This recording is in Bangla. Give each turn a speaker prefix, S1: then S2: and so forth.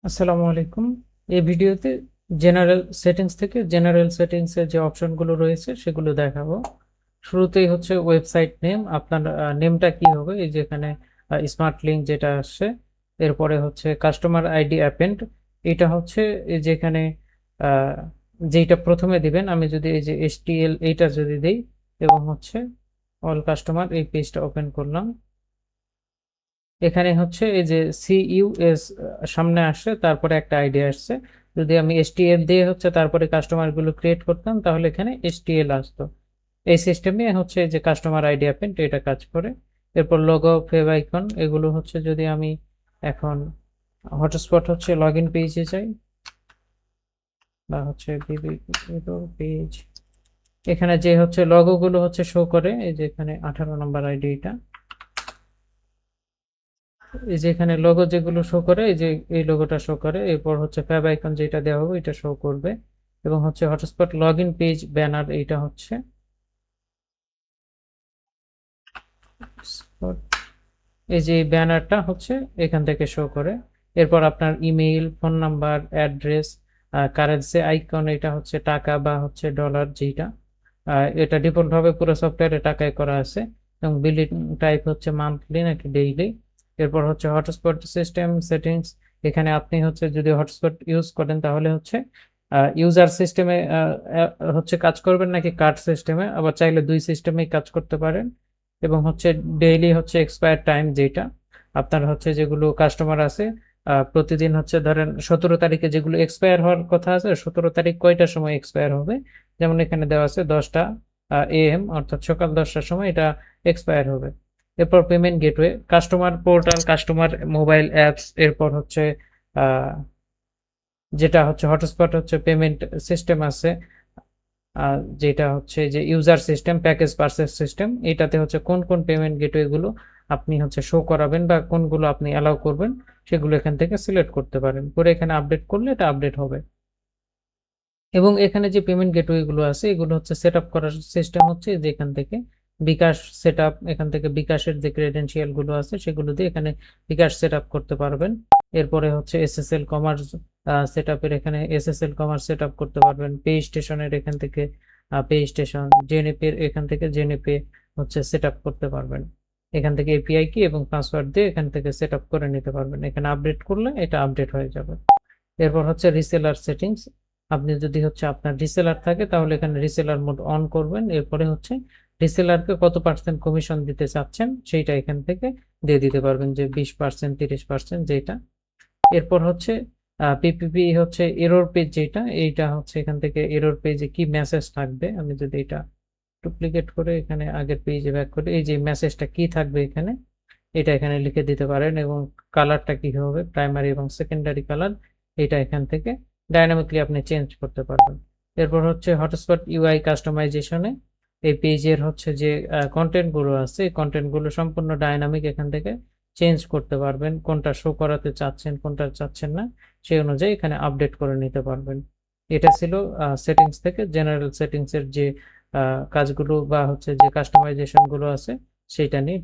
S1: আসসালামু আলাইকুম। এই ভিডিওতে জেনারেল সেটিংস থেকে জেনারেল সেটিংসের যে অপশনগুলো রয়েছে সেগুলো দেখাবো। শুরুতেই হচ্ছে ওয়েবসাইট নেম, আপনার নেমটা কি হবে, এই যে এখানে স্মার্ট লিঙ্ক যেটা আসছে। এরপরে হচ্ছে কাস্টমার আইডি অ্যাপেন্ড, এটা হচ্ছে এই যে এখানে আহ, যেইটা প্রথমে দিবেন। আমি যদি এই যে এসটিএল এইটা যদি দিই এবং হচ্ছে অল কাস্টমার, এই পেজটা ওপেন করলাম। এখানে হচ্ছে এই যে সিইউএস সামনে আসছে, তারপরে একটা আইডিয়া আসছে। যদি আমি এসটিএল দিয়ে হচ্ছে তারপরে কাস্টমার গুলো ক্রিয়েট করতাম তাহলে এখানে এসটিএল আসতো। এই সিস্টেমে হচ্ছে যে কাস্টমার আইডি অ্যাপেন্ট এটা কাজ করে। এরপর লোগো, ফেভ আইকন, এগুলো হচ্ছে যদি আমি এখন হটস্পট হচ্ছে লগ ইন পেজে যাই বা হচ্ছে পেজ, এখানে যে হচ্ছে লগো গুলো হচ্ছে শো করে, এই যে এখানে 18 নম্বর আইডি, এটা এই যে এখানে লোগো যেগুলো শো করে, এই যে এই লোগোটা শো করে। এরপর হচ্ছে ফ্যাব আইকন যেটা দেওয়া হবে এটা শো করবে। এবং হচ্ছে hotspot log in page banner, এইটা হচ্ছে এই যে ব্যানারটা হচ্ছে এখান থেকে শো করে। এরপর আপনার email, phone number, address, currency icon, এটা হচ্ছে টাকা বা হচ্ছে ডলার যেটা, এটা ডিফল্ট ভাবে পুরো সফটওয়্যারে টাকায় করা আছে। এবং বিলিং টাইপ হচ্ছে মান্থলি নাকি ডেইলি। এরপর হচ্ছে হটস্পট সিস্টেম সেটিংস, এখানে আপনি হচ্ছে যদি হটস্পট ইউজ করেন তাহলে হচ্ছে ইউজার সিস্টেমে হচ্ছে কাজ করবেন নাকি কার্ড সিস্টেমে, আবার চাইলে দুই সিস্টেমেই কাজ করতে পারেন। এবং হচ্ছে ডেইলি হচ্ছে এক্সপায়ার টাইম, যেটা আপনার হচ্ছে যেগুলো কাস্টমার আছে প্রতিদিন হচ্ছে ধরেন 17 তারিখে যেগুলো এক্সপায়ার হওয়ার কথা আছে, 17 তারিখ কয়টার সময় এক্সপায়ার হবে। যেমন এখানে দেওয়া আছে 10টা AM, অর্থাৎ সকাল 10টার সময় এটা এক্সপায়ার হবে। এরপর payment gateway, customer portal, customer mobile apps, এরপর হচ্ছে আহ, যেটা হচ্ছে হটস্পট হচ্ছে পেমেন্ট সিস্টেম আছে, যেটা হচ্ছে যে user system, package purchase system, এটাতে হচ্ছে কোন কোন পেমেন্ট গেটওয়ে গুলো আপনি হচ্ছে শো করাবেন বা কোনগুলো আপনি অ্যালাউ করবেন সেগুলো এখান থেকে সিলেক্ট করতে পারেন, করে এখানে আপডেট করলে এটা আপডেট হবে। এবং এখানে যে পেমেন্ট গেটওয়ে গুলো আছে এগুলো হচ্ছে সেট আপ করার সিস্টেম হচ্ছে যে এখান থেকে বিকাশ সেট আপ, এখান থেকে বিকাশের যে ক্রেডেনশিয়াল গুলো আছে সেগুলো দিয়ে এখানে বিকাশ সেট আপ করতে পারবেন। এরপরে হচ্ছে এসএসএল কমার্স সেট আপের এখানে এসএসএল কমার্স সেট আপ করতে পারবেন। পে স্টেশনের এখান থেকে পে স্টেশন, জেনেপে এখান থেকে জেনেপে হচ্ছে সেট আপ করতে পারবেন। এখান থেকে এপিআই কি এবং পাসওয়ার্ড দিয়ে এখান থেকে সেট আপ করে নিতে পারবেন। এখানে আপডেট করলে এটা আপডেট হয়ে যাবে। এরপর হচ্ছে রিসেলার সেটিংস, আপনি যদি হচ্ছে আপনার রিসেলার থাকে তাহলে এখানে রিসেলার মোড অন করবেন। এরপরে হচ্ছে রিসেলারকে কত পার্সেন্ট কমিশন দিতে চাচ্ছেন সেইটা এখান থেকে দিয়ে দিতে পারবেন, যে 20%, 30%, যেটা। এরপর হচ্ছে পিপিপি হচ্ছে এরর পেজ, যেটা এইটা হচ্ছে এখান থেকে এরর পেজে কি মেসেজ থাকবে, আমি যদি এটা ডুপ্লিকেট করে এখানে আগের পেজে ব্যাক করে এই যে মেসেজটা কি থাকবে এখানে এটা এখানে লিখে দিতে পারেন। এবং কালারটা কি হবে, প্রাইমারি এবং সেকেন্ডারি কালার, এটা এখান থেকে ডাইনামিকলি আপনি চেঞ্জ করতে পারবেন। এরপর হচ্ছে হটস্পট ইউআই কাস্টমাইজেশনে এই পেজের হচ্ছে যে কন্টেন্ট গুলো আছে এই কন্টেন্ট গুলো সম্পূর্ণ ডাইনামিক এখান থেকে চেঞ্জ করতে পারবেন, কোনটা শো করাতে চাচ্ছেন কোনটা চাচ্ছেন না সেই অনুযায়ী এখানে আপডেট করে নিতে পারবেন। এটা ছিল সেটিংস থেকে জেনারেল সেটিংস এর যে কাজগুলো বা হচ্ছে যে কাস্টমাইজেশন গুলো আছে সেটা নিয়ে